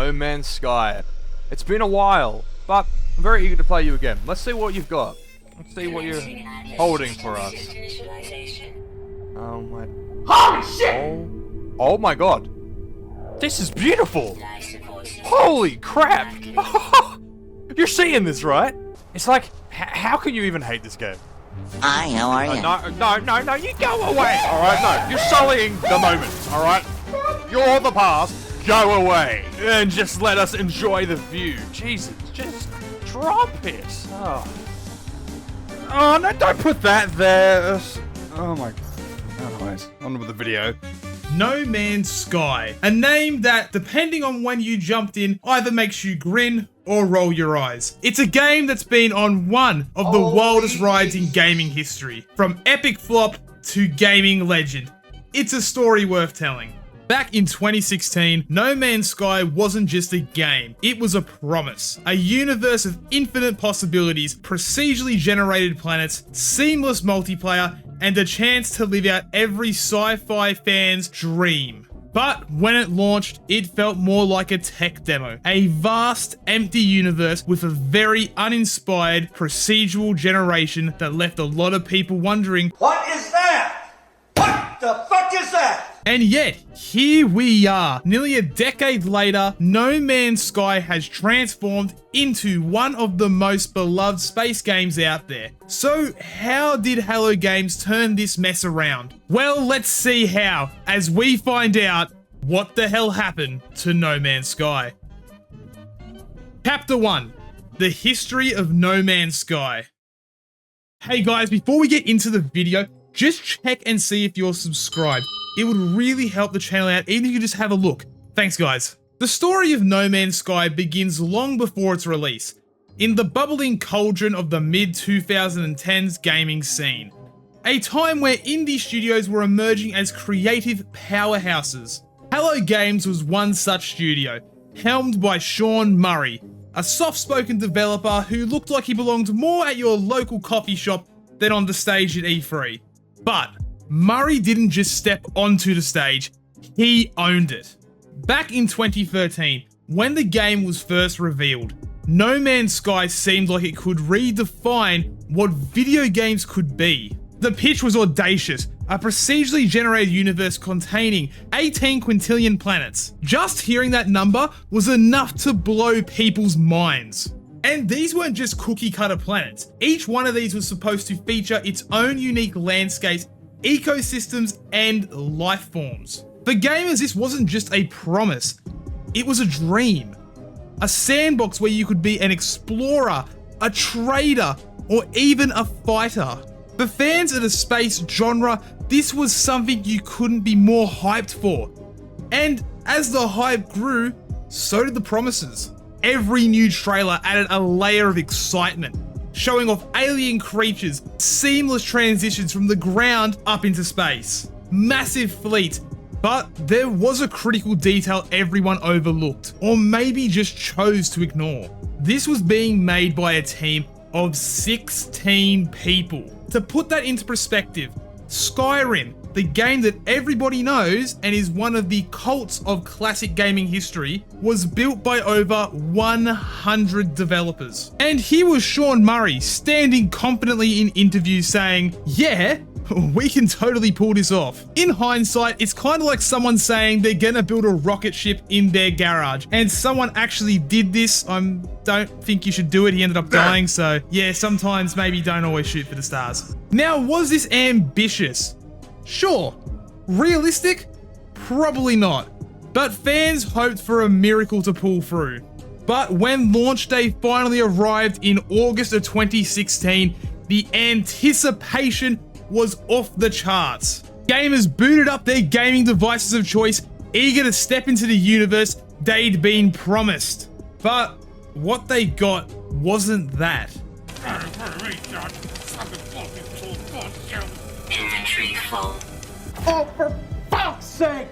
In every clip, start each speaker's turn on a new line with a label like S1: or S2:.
S1: No Man's Sky. It's been a while, but I'm very eager to play you again. Let's see what you've got. Let's see what you're holding for us. Oh my... Holy shit! Oh my god. This is beautiful! Holy crap! You're seeing this, right? It's like, how can you even hate this game?
S2: Hi, how are you?
S1: No, you go away! Alright, no, you're sullying the moment, alright? You're the past, go away! And just let us enjoy the view. Jesus, just drop it! Oh no, don't put that there! Oh my god. Anyways, on with the video.
S3: No Man's Sky, a name that, depending on when you jumped in, either makes you grin or roll your eyes. It's a game that's been on one of the wildest rides in gaming history, from epic flop to gaming legend. It's a story worth telling. Back in 2016, No Man's Sky wasn't just a game, it was a promise. A universe of infinite possibilities, procedurally generated planets, seamless multiplayer, and a chance to live out every sci-fi fan's dream. But when it launched, it felt more like a tech demo. A vast, empty universe with a very uninspired procedural generation that left a lot of people wondering,
S4: what is that? What the fuck is that?
S3: And yet, here we are. Nearly a decade later, No Man's Sky has transformed into one of the most beloved space games out there. So how did Hello Games turn this mess around? Well, let's see how, as we find out what the hell happened to No Man's Sky. Chapter 1, The History of No Man's Sky. Hey guys, before we get into the video, just check and see if you're subscribed. It would really help the channel out, even if you just have a look. Thanks guys. The story of No Man's Sky begins long before its release, in the bubbling cauldron of the mid-2010s gaming scene. A time where indie studios were emerging as creative powerhouses. Hello Games was one such studio, helmed by Sean Murray, a soft-spoken developer who looked like he belonged more at your local coffee shop than on the stage at E3. But Murray didn't just step onto the stage, he owned it. Back in 2013, when the game was first revealed, No Man's Sky seemed like it could redefine what video games could be. The pitch was audacious, a procedurally generated universe containing 18 quintillion planets. Just hearing that number was enough to blow people's minds. And these weren't just cookie cutter planets. Each one of these was supposed to feature its own unique landscapes, ecosystems, and life forms. For gamers, this wasn't just a promise, it was a dream. A sandbox where you could be an explorer, a trader, or even a fighter. For fans of the space genre, this was something you couldn't be more hyped for. And as the hype grew, so did the promises. Every new trailer added a layer of excitement, showing off alien creatures, seamless transitions from the ground up into space, massive fleet, but there was a critical detail everyone overlooked, or maybe just chose to ignore. This was being made by a team of 16 people. To put that into perspective, Skyrim, the game that everybody knows and is one of the cults of classic gaming history, was built by over 100 developers. And here was Sean Murray standing confidently in interviews saying, yeah, we can totally pull this off. In hindsight, it's kind of like someone saying they're gonna build a rocket ship in their garage, and someone actually did this. I don't think you should do it. He ended up dying, so yeah, sometimes maybe don't always shoot for the stars. Now, was this ambitious? Sure. Realistic? Probably not. But fans hoped for a miracle to pull through. But when launch day finally arrived in August of 2016, the anticipation was off the charts. Gamers booted up their gaming devices of choice, eager to step into the universe they'd been promised. But what they got wasn't that.
S2: Inventory full.
S4: Oh, for fuck's sake!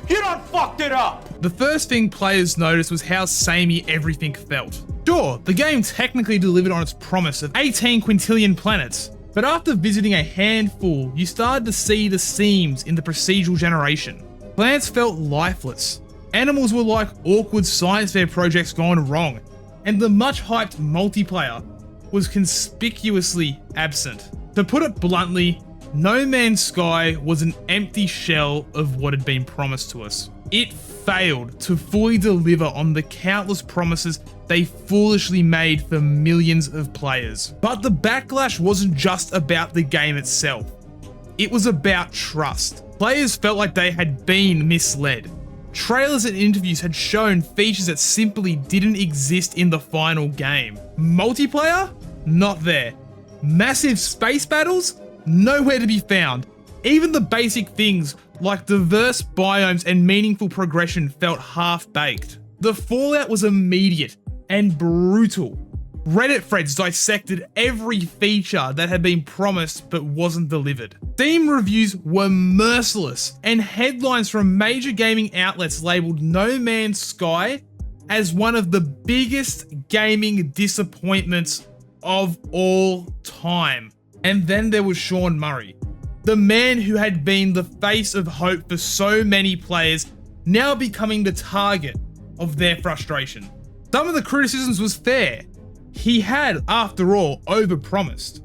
S4: You done fucked it up!
S3: The first thing players noticed was how samey everything felt. Sure, the game technically delivered on its promise of 18 quintillion planets, but after visiting a handful, you started to see the seams in the procedural generation. Planets felt lifeless, Animals were like awkward science fair projects gone wrong, and the much hyped multiplayer was conspicuously absent. To put it bluntly, No Man's Sky was an empty shell of what had been promised to us. It failed to fully deliver on the countless promises they foolishly made for millions of players. But the backlash wasn't just about the game itself. It was about trust. Players felt like they had been misled. Trailers and interviews had shown features that simply didn't exist in the final game. Multiplayer? Not there. Massive space battles? Nowhere to be found. Even the basic things like diverse biomes and meaningful progression felt half-baked. The fallout was immediate and brutal. Reddit threads dissected every feature that had been promised but wasn't delivered. Steam reviews were merciless, and headlines from major gaming outlets labeled No Man's Sky as one of the biggest gaming disappointments of all time. And then there was Sean Murray, the man who had been the face of hope for so many players, now becoming the target of their frustration. Some of the criticisms was fair. He had, after all, overpromised.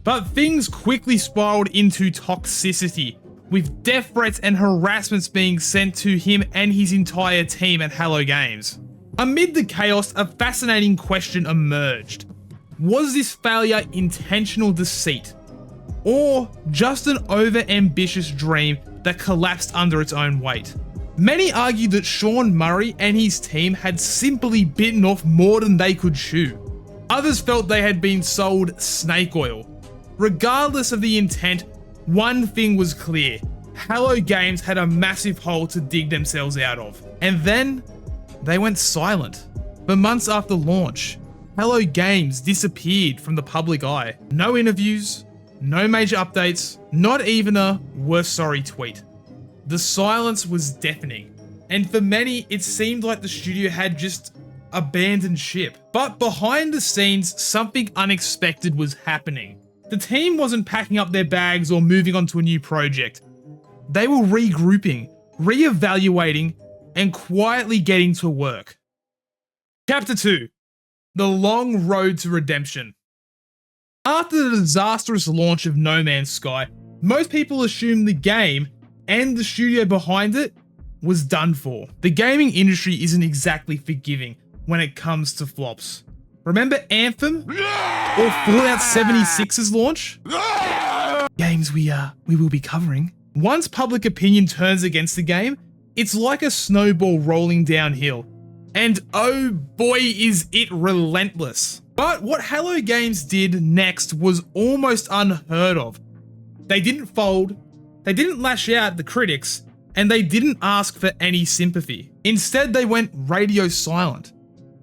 S3: But things quickly spiraled into toxicity, with death threats and harassments being sent to him and his entire team at Hello Games. Amid the chaos, a fascinating question emerged. Was this failure intentional deceit, or just an over-ambitious dream that collapsed under its own weight? Many argued that Sean Murray and his team had simply bitten off more than they could chew. Others felt they had been sold snake oil. Regardless of the intent, one thing was clear. Hello Games had a massive hole to dig themselves out of. And then, they went silent. For months after launch, Hello Games disappeared from the public eye. No interviews, no major updates, not even a "we're sorry" tweet. The silence was deafening, and for many, it seemed like the studio had just abandoned ship. But behind the scenes, something unexpected was happening. The team wasn't packing up their bags or moving on to a new project. They were regrouping, re-evaluating, and quietly getting to work. Chapter 2. The Long Road to Redemption. After the disastrous launch of No Man's Sky, most people assumed the game and the studio behind it was done for. The gaming industry isn't exactly forgiving when it comes to flops. Remember Anthem or Fallout 76's launch? Games we will be covering. Once public opinion turns against the game, it's like a snowball rolling downhill. And oh boy is it relentless. But what Hello Games did next was almost unheard of. They didn't fold, they didn't lash out at the critics, and they didn't ask for any sympathy. Instead, they went radio silent.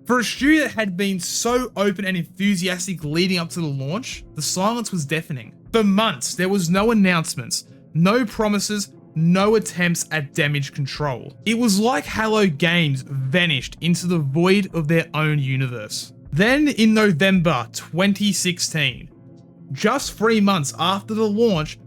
S3: For a studio that had been so open and enthusiastic leading up to the launch, the silence was deafening. For months, there was no announcements, no promises, no attempts at damage control. It was like Hello Games vanished into the void of their own universe. Then in November 2016, just 3 months after the launch,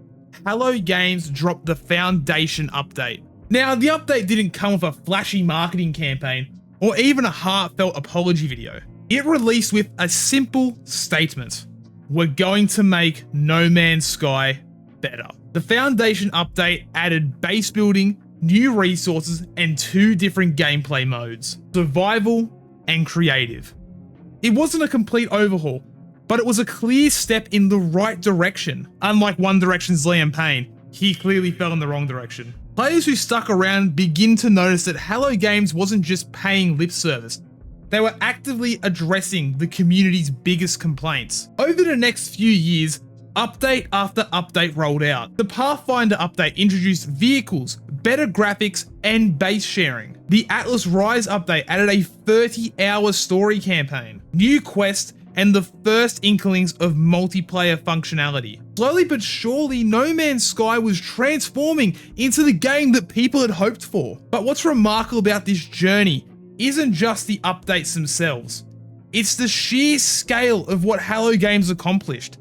S3: Hello Games dropped the Foundation update. Now, the update didn't come with a flashy marketing campaign or even a heartfelt apology video. It released with a simple statement: we're going to make No Man's Sky better. The Foundation update added base building, new resources, and 2 different gameplay modes: survival and creative. It wasn't a complete overhaul, but it was a clear step in the right direction. Unlike One Direction's Liam Payne, he clearly fell in the wrong direction. Players who stuck around begin to notice that Hello Games wasn't just paying lip service. They were actively addressing the community's biggest complaints. Over the next few years, update after update rolled out. The Pathfinder update introduced vehicles, better graphics, and base sharing. The Atlas Rise update added a 30-hour story campaign, new quests, and the first inklings of multiplayer functionality. Slowly but surely, No Man's Sky was transforming into the game that people had hoped for. But what's remarkable about this journey isn't just the updates themselves. It's the sheer scale of what Hello Games accomplished.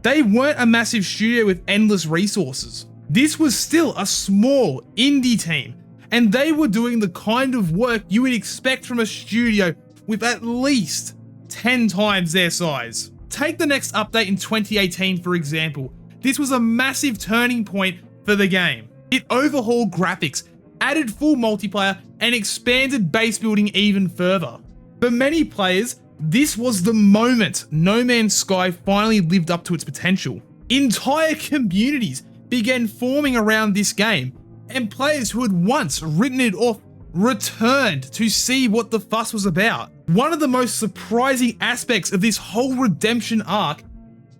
S3: They weren't a massive studio with endless resources. This was still a small indie team, and they were doing the kind of work you would expect from a studio with at least 10 times their size. Take the next update in 2018 for example. This was a massive turning point for the game. It overhauled graphics, added full multiplayer, and expanded base building even further. For many players, this was the moment No Man's Sky finally lived up to its potential. Entire communities began forming around this game, and players who had once written it off returned to see what the fuss was about. One of the most surprising aspects of this whole redemption arc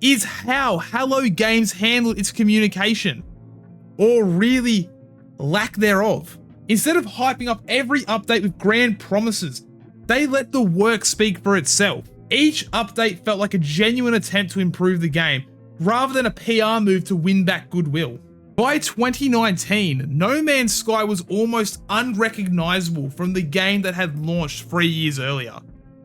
S3: is how Hello Games handled its communication, or really lack thereof. Instead of hyping up every update with grand promises, they let the work speak for itself. Each update felt like a genuine attempt to improve the game, rather than a PR move to win back goodwill. By 2019, No Man's Sky was almost unrecognizable from the game that had launched 3 years earlier.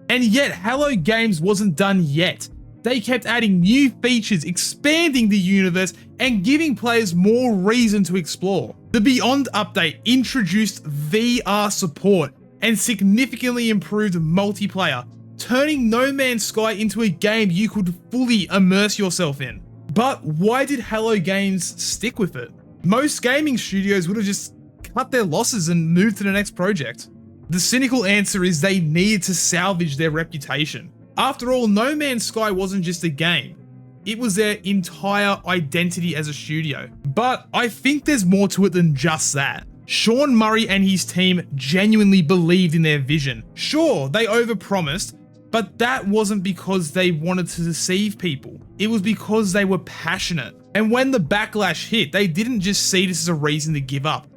S3: And yet, Hello Games wasn't done yet. They kept adding new features, expanding the universe, and giving players more reason to explore. The Beyond update introduced VR support and significantly improved multiplayer, turning No Man's Sky into a game you could fully immerse yourself in. But why did Hello Games stick with it? Most gaming studios would have just cut their losses and moved to the next project. The cynical answer is they needed to salvage their reputation. After all, No Man's Sky wasn't just a game. It was their entire identity as a studio. But I think there's more to it than just that. Sean Murray and his team genuinely believed in their vision. Sure, they overpromised, but that wasn't because they wanted to deceive people. It was because they were passionate. And when the backlash hit, they didn't just see this as a reason to give up.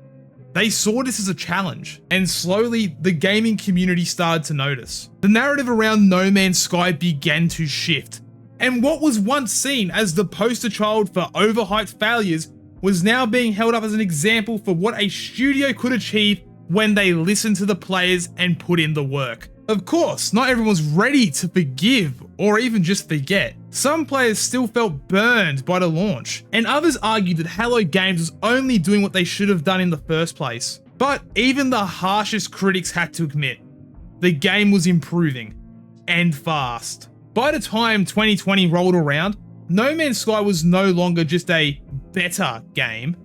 S3: They saw this as a challenge, and slowly the gaming community started to notice. The narrative around No Man's Sky began to shift, and what was once seen as the poster child for overhyped failures was now being held up as an example for what a studio could achieve when they listened to the players and put in the work. Of course, not everyone was ready to forgive or even just forget. Some players still felt burned by the launch, and others argued that Hello Games was only doing what they should have done in the first place. But even the harshest critics had to admit, the game was improving, and fast. By the time 2020 rolled around, No Man's Sky was no longer just a better game,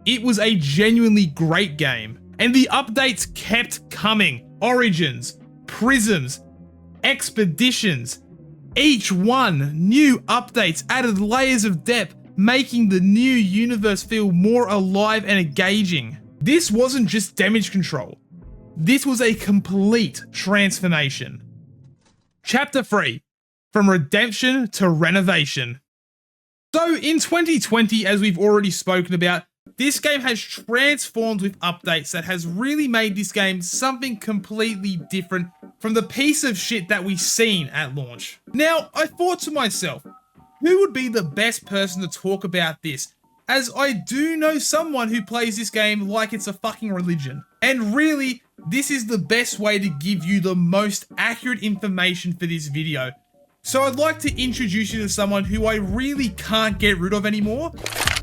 S3: it was a genuinely great game. And the updates kept coming. Origins, Prisms, Expeditions, each one new updates added layers of depth, making the new universe feel more alive and engaging. This wasn't just damage control. This was a complete transformation. Chapter 3, from redemption to renovation. So in 2020, as we've already spoken about, this game has transformed with updates that has really made this game something completely different from the piece of shit that we've seen at launch. Now, I thought to myself, who would be the best person to talk about this? As I do know someone who plays this game like it's a fucking religion. And really, this is the best way to give you the most accurate information for this video. So I'd like to introduce you to someone who I really can't get rid of anymore.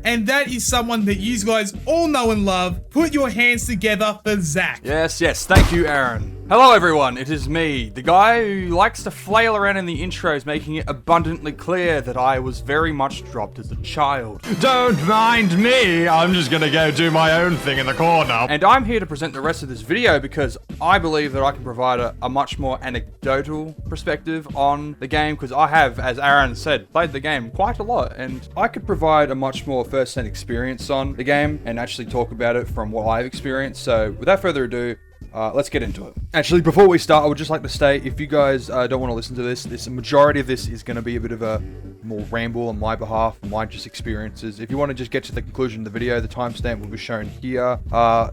S3: And that is someone that you guys all know and love. Put your hands together for Zach.
S1: Yes, thank you, Aaron. Hello, everyone. It is me, the guy who likes to flail around in the intros, making it abundantly clear that I was very much dropped as a child.
S5: Don't mind me, I'm just gonna go do my own thing in the corner.
S1: And I'm here to present the rest of this video because I believe that I can provide a much more anecdotal perspective on the game, because I have, as Aaron said, played the game quite a lot, and I could provide a much more first-hand experience on the game and actually talk about it from what I've experienced. So without further ado, let's get into it. Actually, before we start, I would just like to state, if you guys don't want to listen to this majority of this is going to be a bit of a more ramble on my behalf, my just experiences. If you want to just get to the conclusion of the video, the timestamp will be shown here.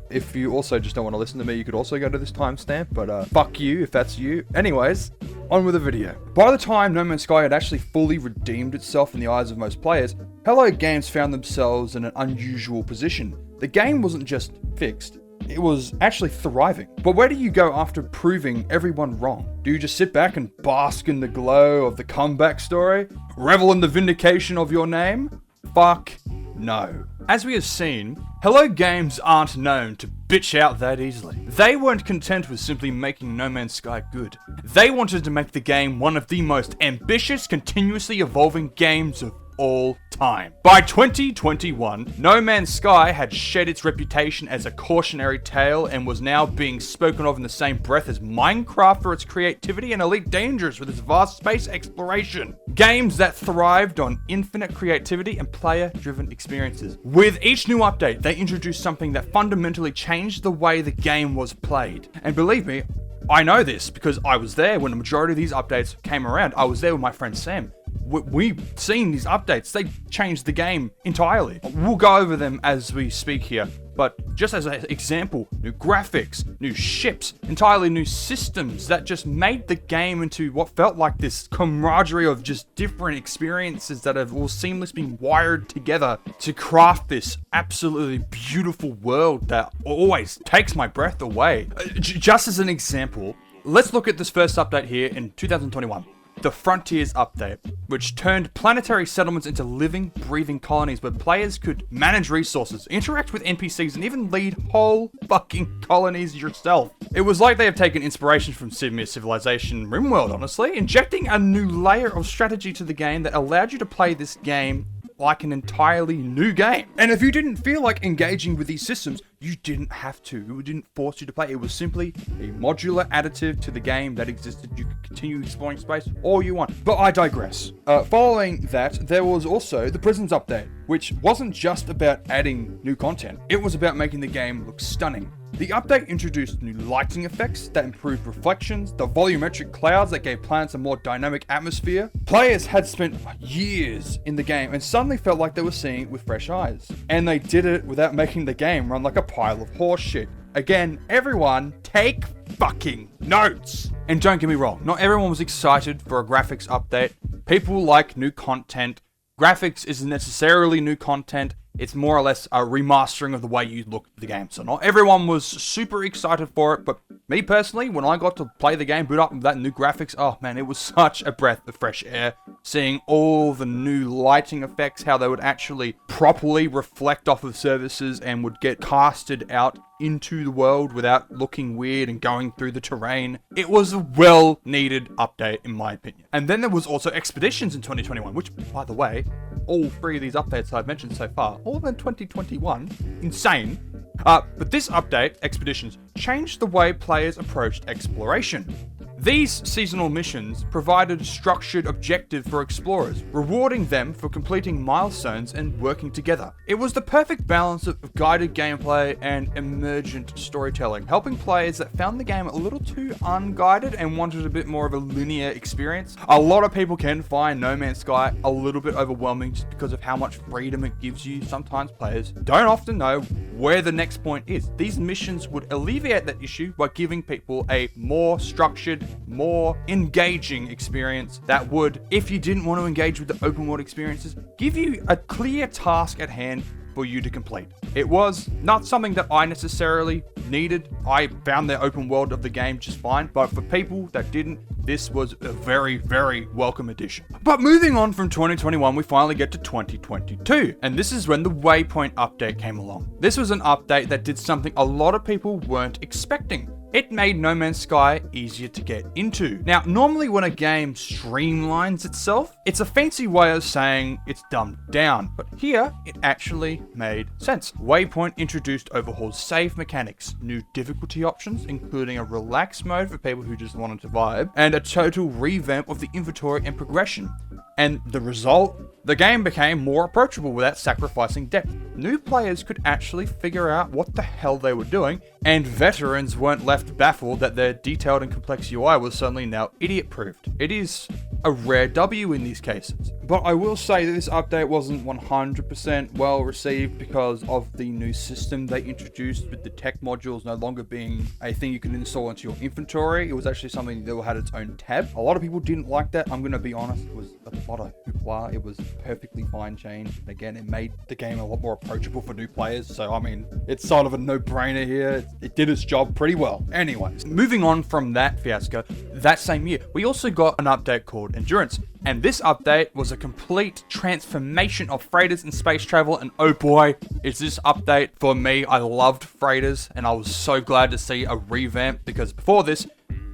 S1: If you also just don't want to listen to me, you could also go to this timestamp, but fuck you if that's you. Anyways, on with the video. By the time No Man's Sky had actually fully redeemed itself in the eyes of most players, Hello Games found themselves in an unusual position. The game wasn't just fixed, it was actually thriving. But where do you go after proving everyone wrong? Do you just sit back and bask in the glow of the comeback story? Revel in the vindication of your name? Fuck
S5: No. As we have seen, Hello Games aren't known to bitch out that easily. They weren't content with simply making No Man's Sky good. They wanted to make the game one of the most ambitious, continuously evolving games of all time. By 2021, No Man's Sky had shed its reputation as a cautionary tale and was now being spoken of in the same breath as Minecraft for its creativity and Elite Dangerous with its vast space exploration. Games that thrived on infinite creativity and player-driven experiences. With each new update, they introduced something that fundamentally changed the way the game was played. And believe me, I know this because I was there when the majority of these updates came around. I was there with my friend Sam. We've seen these updates. They changed the game entirely. We'll go over them as we speak here, but just as an example, new graphics, new ships, entirely new systems that just made the game into what felt like this camaraderie of just different experiences that have all seamlessly been wired together to craft this absolutely beautiful world that always takes my breath away. Just as an example, let's look at this first update here in 2021. The Frontiers update, which turned planetary settlements into living, breathing colonies where players could manage resources, interact with NPCs, and even lead whole fucking colonies yourself. It was like they have taken inspiration from Sid Meier's Civilization RimWorld, honestly, injecting a new layer of strategy to the game that allowed you to play this game like an entirely new game. And if you didn't feel like engaging with these systems, you didn't have to. It didn't force you to play. It was simply a modular additive to the game that existed. You could continue exploring space all you want. But I digress. Following that, there was also the Prisons update, which wasn't just about adding new content. It was about making the game look stunning. The update introduced new lighting effects that improved reflections, the volumetric clouds that gave planets a more dynamic atmosphere. Players had spent years in the game and suddenly felt like they were seeing it with fresh eyes. And they did it without making the game run like a pile of horse shit. Again, everyone, take fucking notes! And don't get me wrong, not everyone was excited for a graphics update. People like new content. Graphics isn't necessarily new content. It's more or less a remastering of the way you look at the game. So not everyone was super excited for it, but me personally, when I got to play the game, boot up with that new graphics, oh man, it was such a breath of fresh air. Seeing all the new lighting effects, how they would actually properly reflect off of surfaces and would get casted out into the world without looking weird and going through the terrain. It was a well-needed update, in my opinion. And then there was also Expeditions in 2021, which, by the way, all three of these updates I've mentioned so far, all in 2021, insane. But this update, Expeditions, changed the way players approached exploration. These seasonal missions provided a structured objective for explorers, rewarding them for completing milestones and working together. It was the perfect balance of guided gameplay and emergent storytelling, helping players that found the game a little too unguided and wanted a bit more of a linear experience. A lot of people can find No Man's Sky a little bit overwhelming just because of how much freedom it gives you. Sometimes players don't often know where the next point is. These missions would alleviate that issue by giving people a more structured, more engaging experience that would, if you didn't want to engage with the open world experiences, give you a clear task at hand for you to complete. It was not something that I necessarily needed. I found the open world of the game just fine, but for people that didn't, this was a very, very welcome addition. But moving on from 2021, we finally get to 2022, and this is when the Waypoint update came along. This was an update that did something a lot of people weren't expecting. It made No Man's Sky easier to get into. Now, normally when a game streamlines itself, it's a fancy way of saying it's dumbed down, but here it actually made sense. Waypoint introduced overhauled save mechanics, new difficulty options, including a relaxed mode for people who just wanted to vibe, and a total revamp of the inventory and progression. And the result? The game became more approachable without sacrificing depth. New players could actually figure out what the hell they were doing, and veterans weren't left baffled that their detailed and complex UI was suddenly now idiot-proofed. It is a rare W in these cases. But I will say that this update wasn't 100% well received because of the new system they introduced with the tech modules no longer being a thing you can install into your inventory. It was actually something that had its own tab. A lot of people didn't like that. I'm going to be honest, it was a lot of hoopla. It was perfectly fine changed. Again, it made the game a lot more approachable for new players. So, I mean, it's sort of a no-brainer here. It did its job pretty well. Anyways, moving on from that fiasco, that same year, we also got an update called Endurance. And this update was a complete transformation of freighters and space travel, and oh boy, is this update for me. I loved freighters, and I was so glad to see a revamp, because before this,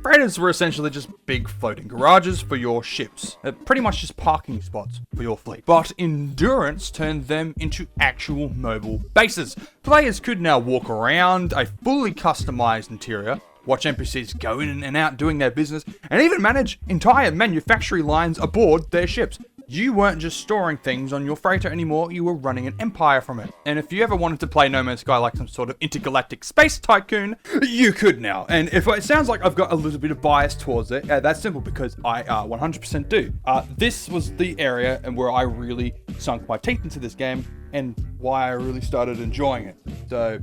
S5: freighters were essentially just big floating garages for your ships. Pretty much just parking spots for your fleet. But Endurance turned them into actual mobile bases. Players could now walk around a fully customized interior, watch NPCs go in and out doing their business, and even manage entire manufacturing lines aboard their ships. You weren't just storing things on your freighter anymore, you were running an empire from it. And if you ever wanted to play No Man's Sky like some sort of intergalactic space tycoon, you could now. And if it sounds like I've got a little bit of bias towards it, that's simple because I 100% do. This was the area and where I really sunk my teeth into this game and why I really started enjoying it. So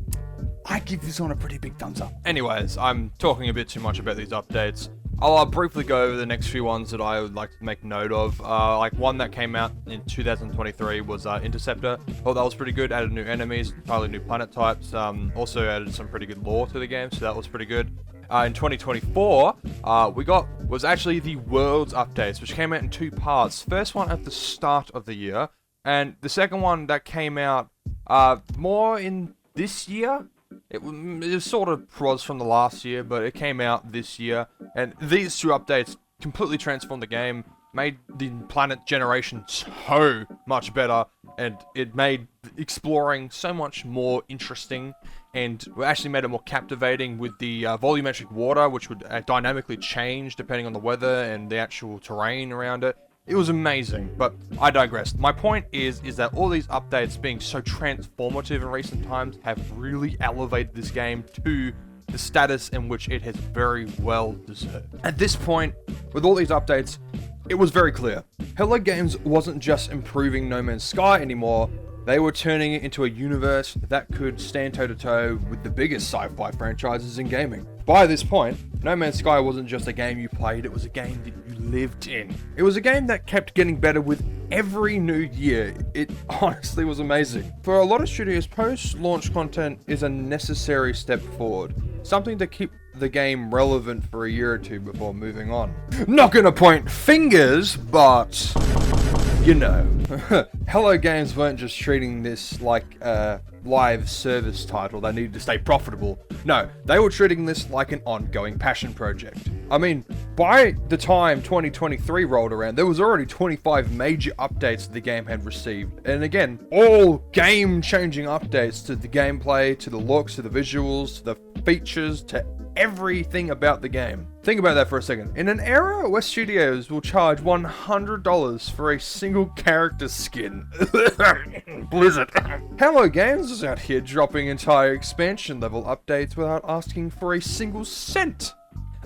S5: I give this one a pretty big thumbs up.
S1: Anyways, I'm talking a bit too much about these updates. I'll briefly go over the next few ones that I would like to make note of. Like one that came out in 2023 was Interceptor. Oh, that was pretty good. Added new enemies, entirely new planet types. Also added some pretty good lore to the game, so that was pretty good. In 2024, was actually the Worlds updates, which came out in 2 parts. First one at the start of the year, and the second one that came out more in this year. It sort of was from the last year, but it came out this year. And these 2 updates completely transformed the game, made the planet generation so much better, and it made exploring so much more interesting, and actually made it more captivating with the volumetric water, which would dynamically change depending on the weather and the actual terrain around it. It was amazing, but I digress. My point is that all these updates being so transformative in recent times have really elevated this game to the status in which it has very well deserved. At this point, with all these updates, it was very clear. Hello Games wasn't just improving No Man's Sky anymore, they were turning it into a universe that could stand toe-to-toe with the biggest sci-fi franchises in gaming. By this point, No Man's Sky wasn't just a game you played, it was a game that you lived in. It was a game that kept getting better with every new year. It honestly was amazing. For a lot of studios, post-launch content is a necessary step forward. Something to keep the game relevant for a year or 2 before moving on. Not gonna point fingers, but you know. Hello Games weren't just treating this like a live service title that needed to stay profitable. No, they were treating this like an ongoing passion project. I mean, by the time 2023 rolled around, there was already 25 major updates the game had received. And again, all game-changing updates to the gameplay, to the looks, to the visuals, to the features, to everything about the game. Think about that for a second. In an era where studios will charge $100 for a single character skin, Blizzard, Hello Games is out here dropping entire expansion level updates without asking for a single cent.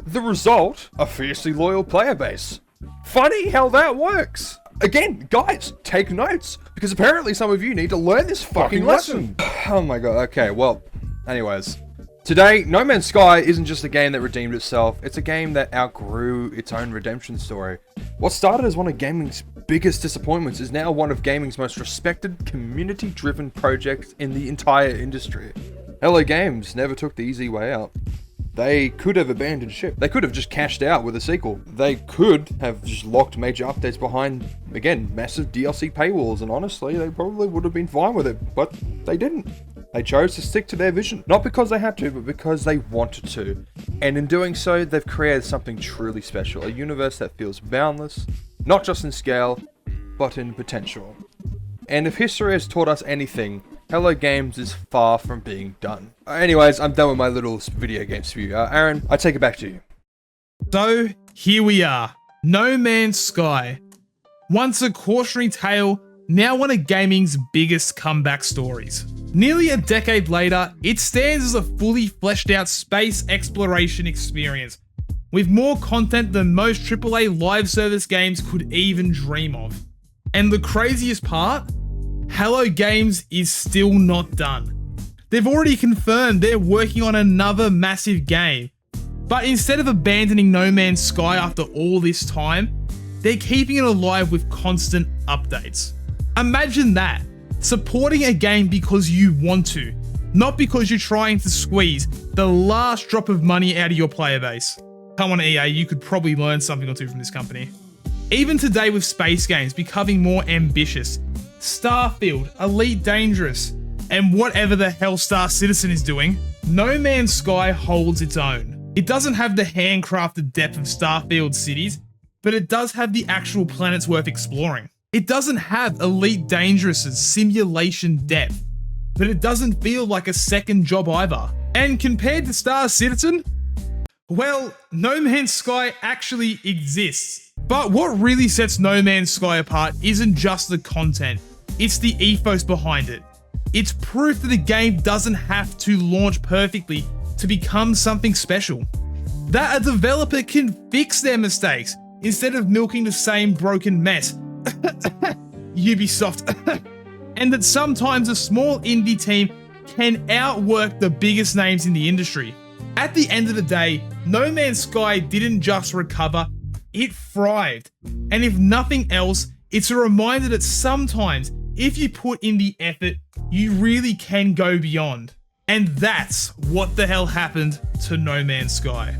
S1: The result, a fiercely loyal player base. Funny how that works. Again, guys, take notes, because apparently some of you need to learn this fucking lesson. Oh my god, okay, well, anyways. Today, No Man's Sky isn't just a game that redeemed itself, it's a game that outgrew its own redemption story. What started as one of gaming's biggest disappointments is now one of gaming's most respected, community-driven projects in the entire industry. Hello Games never took the easy way out. They could have abandoned ship. They could have just cashed out with a sequel. They could have just locked major updates behind, again, massive DLC paywalls, and honestly, they probably would have been fine with it, but they didn't. They chose to stick to their vision, not because they had to, but because they wanted to. And in doing so, they've created something truly special, a universe that feels boundless, not just in scale, but in potential. And if history has taught us anything, Hello Games is far from being done. Anyways, I'm done with my little video game spew. Aaron, I take it back to you.
S3: So, here we are. No Man's Sky. Once a cautionary tale, now one of gaming's biggest comeback stories. Nearly a decade later, it stands as a fully fleshed out space exploration experience, with more content than most AAA live service games could even dream of. And the craziest part? Hello Games is still not done. They've already confirmed they're working on another massive game, but instead of abandoning No Man's Sky after all this time, they're keeping it alive with constant updates. Imagine that. Supporting a game because you want to, not because you're trying to squeeze the last drop of money out of your player base. Come on EA, you could probably learn something or two from this company. Even today with space games becoming more ambitious, Starfield, Elite Dangerous, and whatever the hell Star Citizen is doing, No Man's Sky holds its own. It doesn't have the handcrafted depth of Starfield cities, but it does have the actual planets worth exploring. It doesn't have Elite Dangerous's simulation depth, but it doesn't feel like a second job either. And compared to Star Citizen, well, No Man's Sky actually exists. But what really sets No Man's Sky apart isn't just the content, it's the ethos behind it. It's proof that a game doesn't have to launch perfectly to become something special. That a developer can fix their mistakes instead of milking the same broken mess. Ubisoft. And that sometimes a small indie team can outwork the biggest names in the industry. At the end of the day, No Man's Sky didn't just recover, it thrived. And if nothing else, it's a reminder that sometimes, if you put in the effort, you really can go beyond. And that's what the hell happened to No Man's Sky.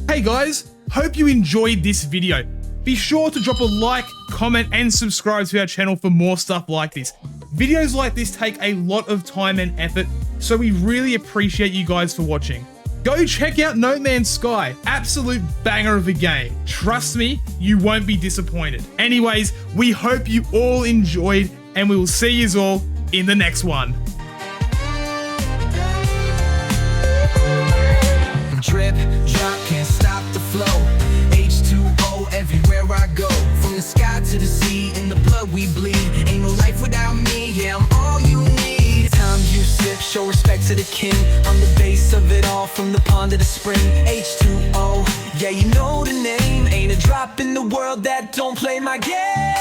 S3: Hey guys, hope you enjoyed this video. Be sure to drop a like, comment, and subscribe to our channel for more stuff like this. Videos like this take a lot of time and effort, so we really appreciate you guys for watching. Go check out No Man's Sky, absolute banger of a game. Trust me, you won't be disappointed. Anyways, we hope you all enjoyed, and we will see you all in the next one.
S6: Drip, drop, can't stop the flow. H2O everywhere I go. From the sky to the sea, in the blood we bleed. Ain't no life without me, yeah, I'm all you need. Time you sip, show respect to the king. I'm the base of it all, from the pond to the spring. H2O, yeah, you know the name. Ain't a drop in the world that don't play my game.